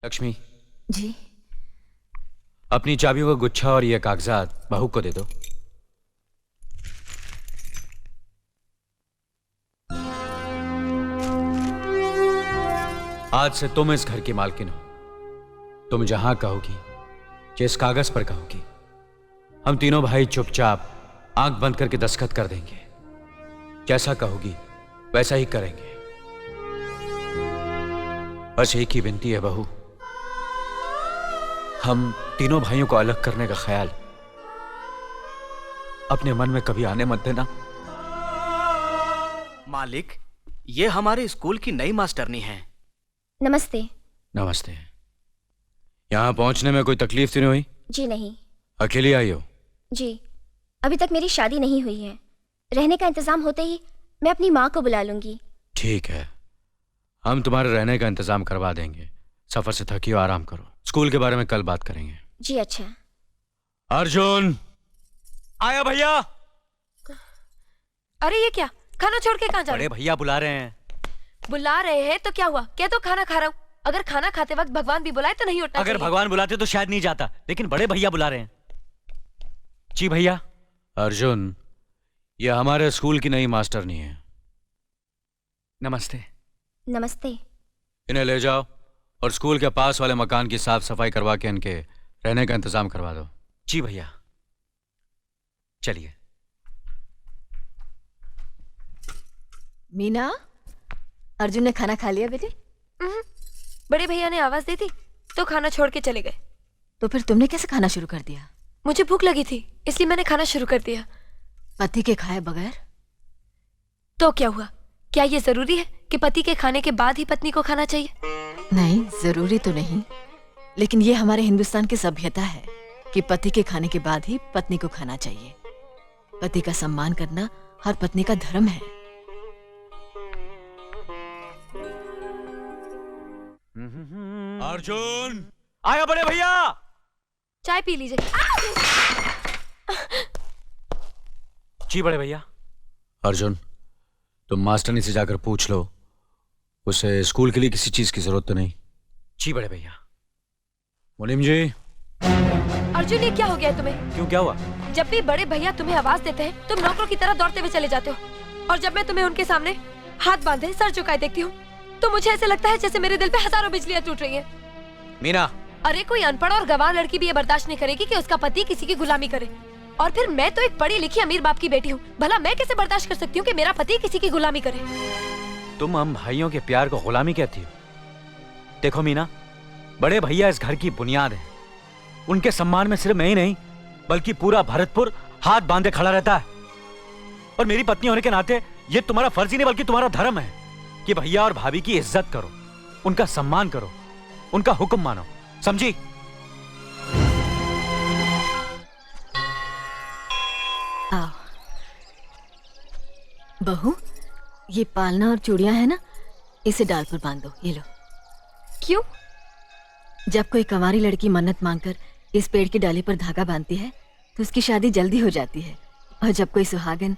लक्ष्मी जी। अपनी चाबियों का गुच्छा और ये कागजात बहू को दे दो। आज से तुम इस घर की मालकिन हो। तुम जहां कहोगी, जिस कागज पर कहोगी, हम तीनों भाई चुपचाप आंख बंद करके दस्तखत कर देंगे। जैसा कहोगी वैसा ही करेंगे। बस एक ही विनती है बहू, हम तीनों भाइयों को अलग करने का ख्याल अपने मन में कभी आने मत देना। मालिक, ये हमारे स्कूल की नई मास्टरनी है। नमस्ते। नमस्ते। यहां पहुंचने में कोई तकलीफ तो नहीं हुई? जी नहीं। अकेली आई हो? जी, अभी तक मेरी शादी नहीं हुई है। रहने का इंतजाम होते ही मैं अपनी माँ को बुला लूंगी। ठीक है, हम तुम्हारे रहने का इंतजाम करवा देंगे। सफर से थकी हो, आराम करो। स्कूल के बारे में कल बात करेंगे। जी अच्छा। अर्जुन आया भैया। अरे ये क्या, खाना छोड़ के कहाँ जा रहे बड़े भैया बुला रहे हैं। बुला रहे हैं तो क्या हुआ? क्या तो खाना खा रहा हूँ। अगर खाना खाते वक्त भगवान भी बुलाए तो नहीं उठना अगर चाहिए। भगवान बुलाते तो शायद नहीं जाता, लेकिन बड़े भैया बुला रहे हैं। जी भैया। अर्जुन, ये हमारे स्कूल की नई मास्टरनी है। नमस्ते। नमस्ते। इन्हें ले जाओ और स्कूल के पास वाले मकान की साफ सफाई करवा के इनके रहने का इंतजाम करवा दो। जी भैया। चलिए। मीना, अर्जुन ने खाना खा लिया बेटे? बड़े भैया ने आवाज दी थी तो खाना छोड़ के चले गए। तो फिर तुमने कैसे खाना शुरू कर दिया? मुझे भूख लगी थी इसलिए मैंने खाना शुरू कर दिया। पति के खाए बगैर? तो क्या हुआ? क्या ये जरूरी है कि पति के खाने के बाद ही पत्नी को खाना चाहिए? नहीं, जरूरी तो नहीं, लेकिन ये हमारे हिंदुस्तान की सभ्यता है कि पति के खाने के बाद ही पत्नी को खाना चाहिए। पति का सम्मान करना हर पत्नी का धर्म है। अर्जुन आया बड़े भैया। चाय पी लीजिए। जी बड़े भैया। अर्जुन, तुम मास्टरनी से जाकर पूछ लो, उसे स्कूल के लिए किसी चीज की जरूरत तो नहीं। जी बड़े भैया। मुनीम जी। अर्जुन, ये क्या हो गया है तुम्हें? क्यों, क्या हुआ? जब भी बड़े भैया तुम्हें आवाज देते हैं तुम नौकरों की तरह दौड़ते हुए चले जाते हो, और जब मैं तुम्हें उनके सामने हाथ बांधे सर झुकाए देखती हूँ तो मुझे ऐसे लगता है जैसे मेरे दिल पे हजारों बिजलियां टूट रही हैं। मीना। अरे कोई अनपढ़ और गवार लड़की भी ये बर्दाश्त नहीं करेगी कि उसका पति किसी की गुलामी करे। और फिर मैं तो एक पढ़ी लिखी अमीर बाप की बेटी हूँ, भला मैं कैसे बर्दाश्त कर सकती हूँ कि मेरा पति किसी की गुलामी करे? तुम हम भाइयों के प्यार को गुलामी कहती हो? देखो मीना, बड़े भैया इस घर की बुनियाद है। उनके सम्मान में सिर्फ मैं ही नहीं बल्कि पूरा भरतपुर हाथ बांधे खड़ा रहता है। और मेरी पत्नी होने के नाते ये तुम्हारा फर्ज ही नहीं बल्कि तुम्हारा धर्म है कि भैया और भाभी की इज्जत करो, उनका सम्मान करो, उनका हुक्म मानो, समझी? आओ बहू, ये पालना और चूड़ियां है ना, इसे डाल पर बांध दो। ये लो। क्यों? जब कोई कंवारी लड़की मन्नत मांगकर इस पेड़ की डाली पर धागा बांधती है तो उसकी शादी जल्दी हो जाती है। और जब कोई सुहागन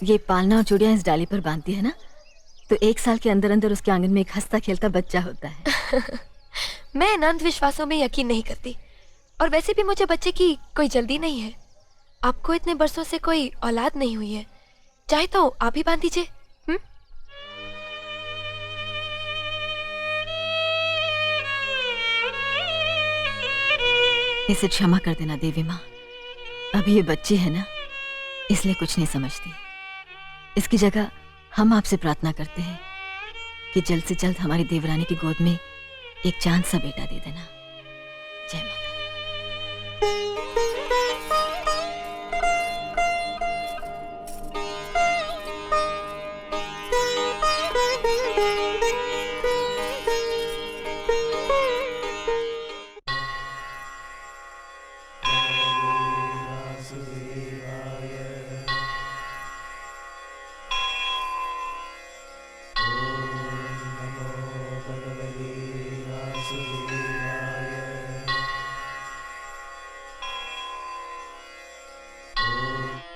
ये पालना और चूड़ियां इस डाली पर बांधती है ना तो 1 साल के अंदर अंदर उसके आंगन में एक हंसता खेलता बच्चा होता है। मैं इन अंधविश्वासों में यकीन नहीं करती, और वैसे भी मुझे बच्चे की कोई जल्दी नहीं है। आपको इतने बरसों से कोई औलाद नहीं हुई है, चाहे तो आप ही बांध दीजिए। इसे क्षमा कर देना देवी माँ, अभी ये बच्ची है ना इसलिए कुछ नहीं समझती। इसकी जगह हम आपसे प्रार्थना करते हैं कि जल्द से जल्द हमारी देवरानी की गोद में एक चांद सा बेटा दे देना। जय माता।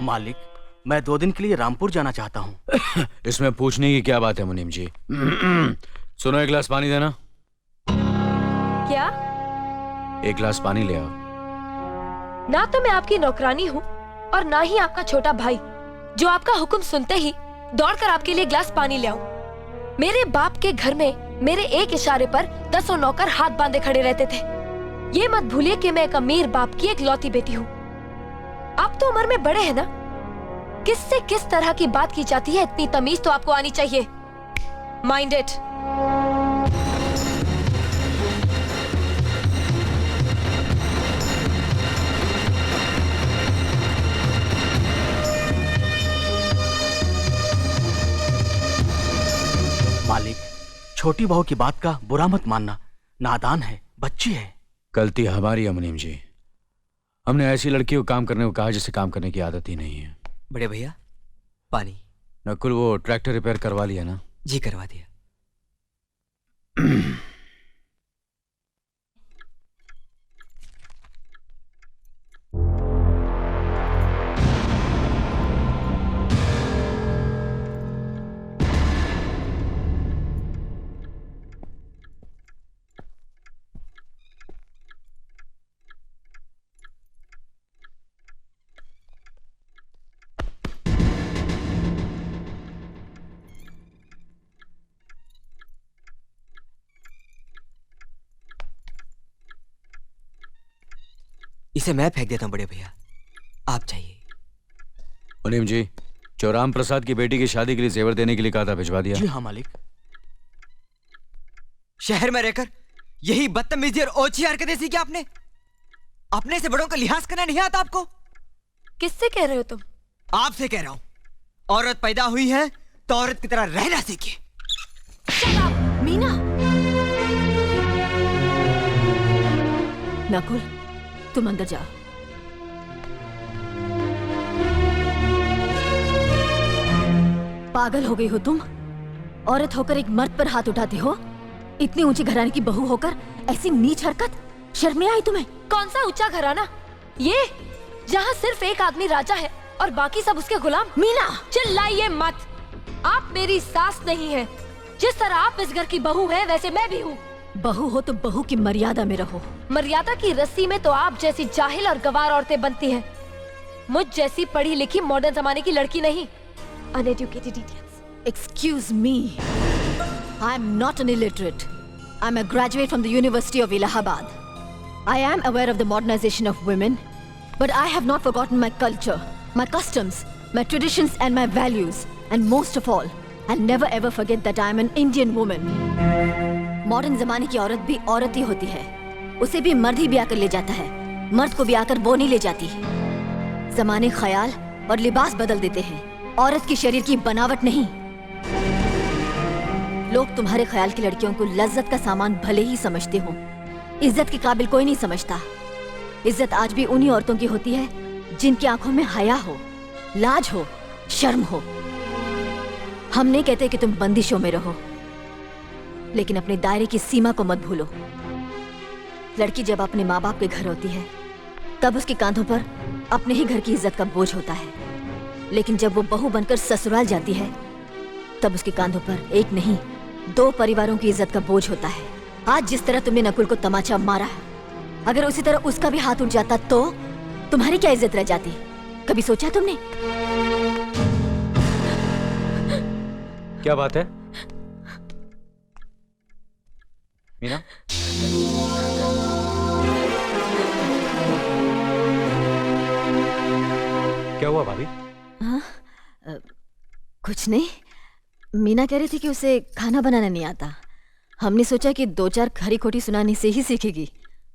मालिक, मैं 2 दिन के लिए रामपुर जाना चाहता हूँ। इसमें पूछने की क्या बात है मुनीम जी? सुनो, एक गिलास पानी देना। क्या? एक गिलास पानी ले आओ। ना तो मैं आपकी नौकरानी हूँ और ना ही आपका छोटा भाई जो आपका हुक्म सुनते ही दौड़कर आपके लिए गिलास पानी ले आऊं। मेरे बाप के घर में मेरे एक इशारे पर 10 नौकर हाथ बांधे खड़े रहते थे। ये मत भूलिए कि मैं एक अमीर बाप की एक लौती बेटी हूँ। आप तो उम्र में बड़े हैं ना, किससे किस तरह की बात की जाती है इतनी तमीज तो आपको आनी चाहिए। Mind it. मालिक, छोटी बहू की बात का बुरा मत मानना, नादान है, बच्ची है। गलती हमारी है मुनीम जी। हमने ऐसी लड़की को काम करने को कहा जिसे काम करने की आदत ही नहीं है। बड़े भैया पानी। नकुल, वो ट्रैक्टर रिपेयर करवा लिया ना? जी करवा दिया। इसे मैं फेंक देता हूं बड़े भैया, आप चाहिए। मुनीम जी, चौराम प्रसाद की बेटी की शादी के लिए जेवर देने के लिए कहा था, भिजवा दिया? जी हाँ मालिक। शहर में रहकर यही बदतमीजी और ओछी हरकतें सीखी आपने? अपने से बड़ों का लिहाज करना नहीं आता आपको? किससे कह रहे हो तुम? आपसे कह रहा हूं। औरत पैदा हुई है तो औरत की तरह रहना सीखिए। मीना। नकुल, तुम अंदर जाओ। पागल हो गई हो तुम? औरत होकर एक मर्द पर हाथ उठाती हो? इतनी ऊंची घराने की बहू होकर ऐसी नीच हरकत, शर्म नहीं आई तुम्हें? कौन सा ऊंचा घराना? ये जहाँ सिर्फ एक आदमी राजा है और बाकी सब उसके गुलाम। मीना, चिल्लाइए मत। आप मेरी सास नहीं है। जिस तरह आप इस घर की बहू हैं, वैसे मैं भी हूँ। बहू हो तो बहू की मर्यादा में रहो। मर्यादा की रस्सी में तो आप जैसी जाहिल और गवार औरतें बनती हैं। मुझ जैसी पढ़ी लिखी मॉडर्न जमाने की लड़की नहीं। Uneducated idiots. Excuse me. I am not an illiterate. I am a graduate from the University of Allahabad. I am aware of the modernization of women, but I have not forgotten my culture, my customs, my traditions and my values. And most of all, I'll never ever forget that I am an Indian woman. Modern जमाने की औरत भी औरत ही होती है। उसे भी मर्द ही ब्याह कर ले जाता है, मर्द को ब्याह कर वो नहीं ले जाती। जमाने ख्याल और लिबास बदल देते हैं, औरत की शरीर की बनावट नहीं। लोग तुम्हारे ख्याल की लड़कियों को लज्जत का सामान भले ही समझते हो, इज्जत के काबिल कोई नहीं समझता। इज्जत आज भी उन्हीं औरतों की होती है जिनकी आंखों में हया हो, लाज हो, शर्म हो। हम नहीं कहते कि तुम बंदिशों में रहो, लेकिन अपने दायरे की सीमा को मत भूलो। लड़की जब अपने माँ बाप के घर होती है, तब उसके कांधों पर अपने ही घर की इज्जत का बोझ होता है। लेकिन जब वो बहू बनकर ससुराल जाती है, तब उसके कांधों पर एक नहीं 2 परिवारों की इज्जत का बोझ होता है। आज जिस तरह तुमने नकुल को तमाचा मारा, अगर उसी तरह उसका भी हाथ उठ जाता तो तुम्हारी क्या इज्जत रह जाती? कभी सोचा तुमने? क्या बात है मीना? क्या हुआ भाभी? हाँ, कुछ नहीं। मीना कह रही थी कि उसे खाना बनाना नहीं आता। हमने सोचा कि 2-4 खरी खोटी सुनाने से ही सीखेगी,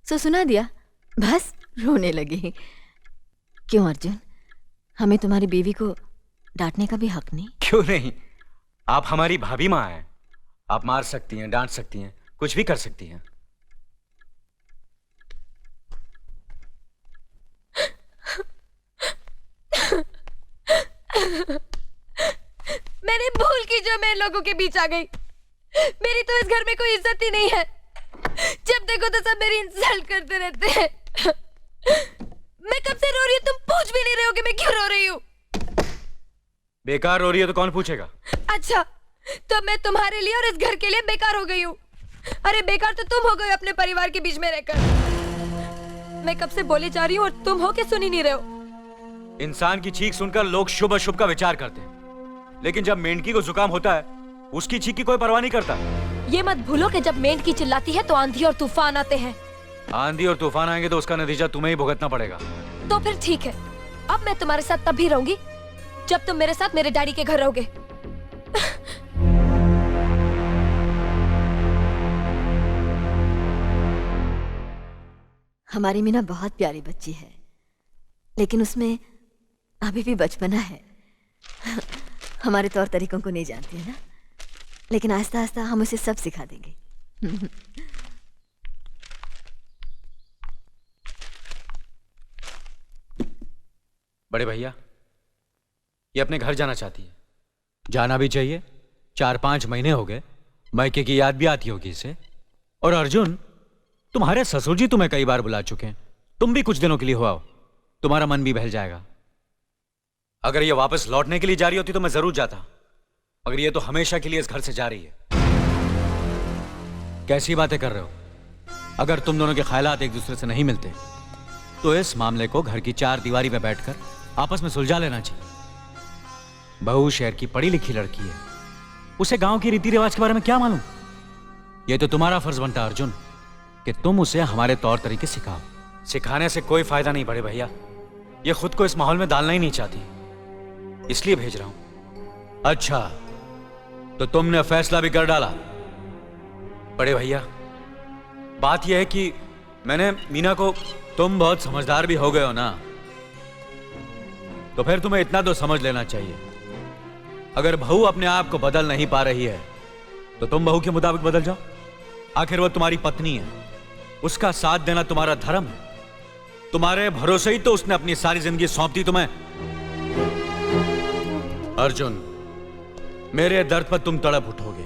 सो सुना दिया। बस रोने लगी। क्यों अर्जुन, हमें तुम्हारी बीवी को डांटने का भी हक नहीं? क्यों नहीं, आप हमारी भाभी माँ हैं। आप मार सकती हैं, डांट सकती हैं, कुछ भी कर सकती हैं। मैंने भूल की जो मैं लोगों के बीच आ गई। मेरी तो इस घर में कोई इज्जत ही नहीं है। जब देखो तो सब मेरी इंसल्ट करते रहते हैं। मैं कब से रो रही हूँ, तुम पूछ भी नहीं रहे हो कि मैं क्यों रो रही हूँ। बेकार रो रही है तो कौन पूछेगा? अच्छा, तो मैं तुम्हारे लिए और इस घर के लिए बेकार हो गई हूँ। अरे बेकार तो तुम हो गए अपने परिवार के बीच में रहकर। मैं कब से बोले जा रही हूँ और तुम हो के सुन ही नहीं रहे हो। इंसान की चीख सुनकर लोग शुभ अशुभ का विचार करते हैं, लेकिन जब मेंढकी को जुकाम होता है उसकी चीख की कोई परवाह नहीं करता। ये मत भूलो कि जब मेंढकी चिल्लाती है तो आंधी और तूफान आते हैं। आंधी और तूफान आएंगे तो उसका नतीजा तुम्हें ही भुगतना पड़ेगा। तो फिर ठीक है, अब मैं तुम्हारे साथ तब भी रहूंगी जब तुम मेरे साथ मेरे डैडी के घर रहोगे। हमारी मीना बहुत प्यारी बच्ची है, लेकिन उसमें अभी भी बचपना है। हमारे तौर तरीकों को नहीं जानती है ना, लेकिन आहिस्ता आहिस्ता हम उसे सब सिखा देंगे। बड़े भैया, ये अपने घर जाना चाहती है। जाना भी चाहिए, 4-5 महीने हो गए, मायके की याद भी आती होगी इसे। और अर्जुन, तुम्हारे ससुर जी तुम्हें कई बार बुला चुके हैं, तुम भी कुछ दिनों के लिए हो आओ, तुम्हारा मन भी बहल जाएगा। अगर ये वापस लौटने के लिए जा रही होती तो मैं जरूर जाता, मगर ये तो हमेशा के लिए इस घर से जा रही है। कैसी बातें कर रहे हो? अगर तुम दोनों के ख्यालात एक दूसरे से नहीं मिलते तो इस मामले को घर की 4 दीवारी में बैठकर आपस में सुलझा लेना चाहिए। बहू शहर की पढ़ी लिखी लड़की है, उसे गांव की रीति रिवाज के बारे में क्या मालूम। यह तो तुम्हारा फर्ज बनता अर्जुन कि तुम उसे हमारे तौर तरीके सिखाओ। सिखाने से कोई फायदा नहीं बड़े भैया, ये खुद को इस माहौल में डालना ही नहीं चाहती, इसलिए भेज रहा हूं। अच्छा, तो तुमने फैसला भी कर डाला? बड़े भैया, बात यह है कि मैंने मीना को, तुम बहुत समझदार भी हो गए हो ना, तो फिर तुम्हें इतना तो समझ लेना चाहिए, अगर बहू अपने आप को बदल नहीं पा रही है तो तुम बहू के मुताबिक बदल जाओ। आखिर वो तुम्हारी पत्नी है, उसका साथ देना तुम्हारा धर्म है। तुम्हारे भरोसे ही तो उसने अपनी सारी जिंदगी सौंप दी तुम्हें। अर्जुन, मेरे दर्द पर तुम तड़प उठोगे,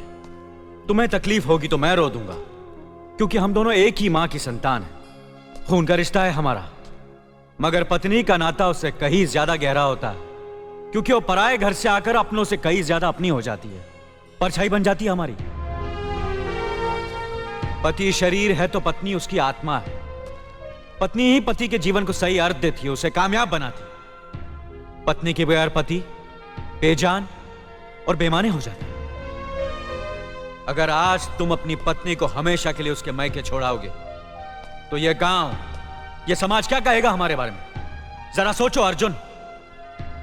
तुम्हें तकलीफ होगी तो मैं रो दूंगा, क्योंकि हम दोनों एक ही मां की संतान हैं। खून का रिश्ता है हमारा, मगर पत्नी का नाता उससे कहीं ज्यादा गहरा होता है, क्योंकि वो पराए घर से आकर अपनों से कहीं ज्यादा अपनी हो जाती है, परछाई बन जाती है हमारी। पति शरीर है तो पत्नी उसकी आत्मा है। पत्नी ही पति के जीवन को सही अर्थ देती है, उसे कामयाब बनाती है। पत्नी के बगैर पति बेजान और बेमाने हो जाते हैं। अगर आज तुम अपनी पत्नी को हमेशा के लिए उसके मायके छोड़ाओगे तो यह गांव, यह समाज क्या कहेगा हमारे बारे में? जरा सोचो अर्जुन,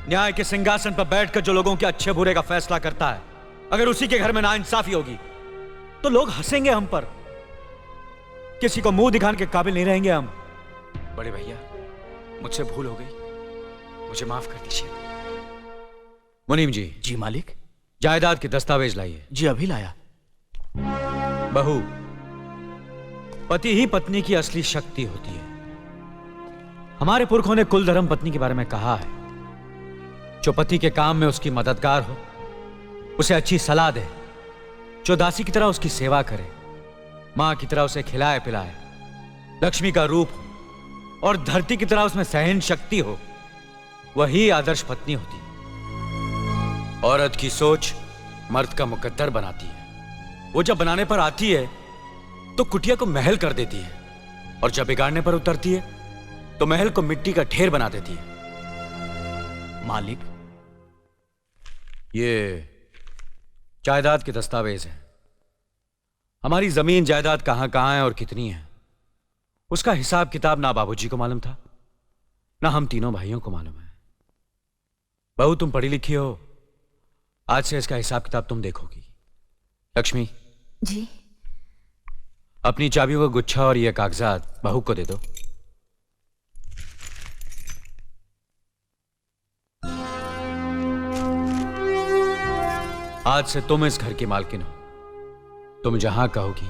न्याय के सिंहासन पर बैठकर जो लोगों के अच्छे बुरे का फैसला करता है, अगर उसी के घर में नाइंसाफी होगी तो लोग हंसेंगे हम पर, किसी को मुंह दिखाने के काबिल नहीं रहेंगे हम। बड़े भैया, मुझसे भूल हो गई, मुझे माफ कर दीजिए। मुनीम जी। जी मालिक। जायदाद के दस्तावेज लाइए। जी अभी लाया। बहू, पति ही पत्नी की असली शक्ति होती है। हमारे पुरखों ने कुल धर्म पत्नी के बारे में कहा है, जो पति के काम में उसकी मददगार हो, उसे अच्छी सलाह दे, जो दासी की तरह उसकी सेवा करे, मां की तरह उसे खिलाए पिलाए, लक्ष्मी का रूप हो और धरती की तरह उसमें सहन शक्ति हो, वही आदर्श पत्नी होती है। औरत की सोच मर्द का मुकद्दर बनाती है। वो जब बनाने पर आती है तो कुटिया को महल कर देती है, और जब बिगाड़ने पर उतरती है तो महल को मिट्टी का ढेर बना देती है। मालिक, ये जायदाद के दस्तावेज हैं। हमारी जमीन जायदाद कहां कहां है और कितनी है, उसका हिसाब किताब ना बाबूजी को मालूम था, ना हम तीनों भाइयों को मालूम है। बहू, तुम पढ़ी लिखी हो, आज से इसका हिसाब किताब तुम देखोगी। लक्ष्मी जी। अपनी चाबियों का गुच्छा और ये कागजात बहू को दे दो। आज से तुम इस घर की मालकिन हो। तुम जहां कहोगी,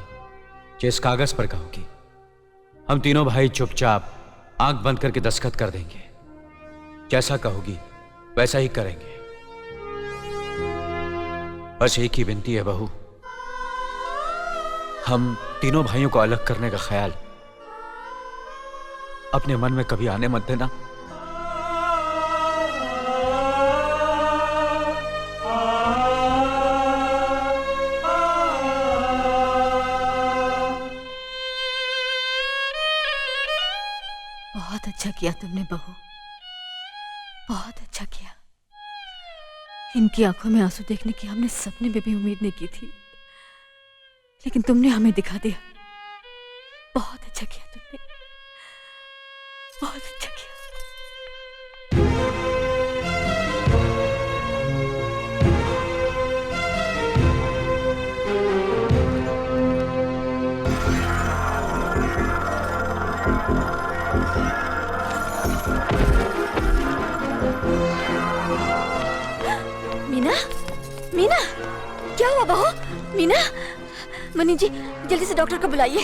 जिस कागज पर कहोगी, हम तीनों भाई चुपचाप आंख बंद करके दस्तखत कर देंगे। जैसा कहोगी वैसा ही करेंगे। बस एक ही विनती है बहू, हम तीनों भाइयों को अलग करने का ख्याल अपने मन में कभी आने मत देना। बहुत अच्छा किया तुमने बहू, बहुत अच्छा किया। इनकी आंखों में आंसू देखने की हमने सपने में भी उम्मीद नहीं की थी, लेकिन तुमने हमें दिखा दिया। बहुत अच्छा किया तुमने, बहुत अच्छा किया। मीना, मीना, क्या हुआ बहू? मीना, मनी जी जल्दी से डॉक्टर को बुलाइए।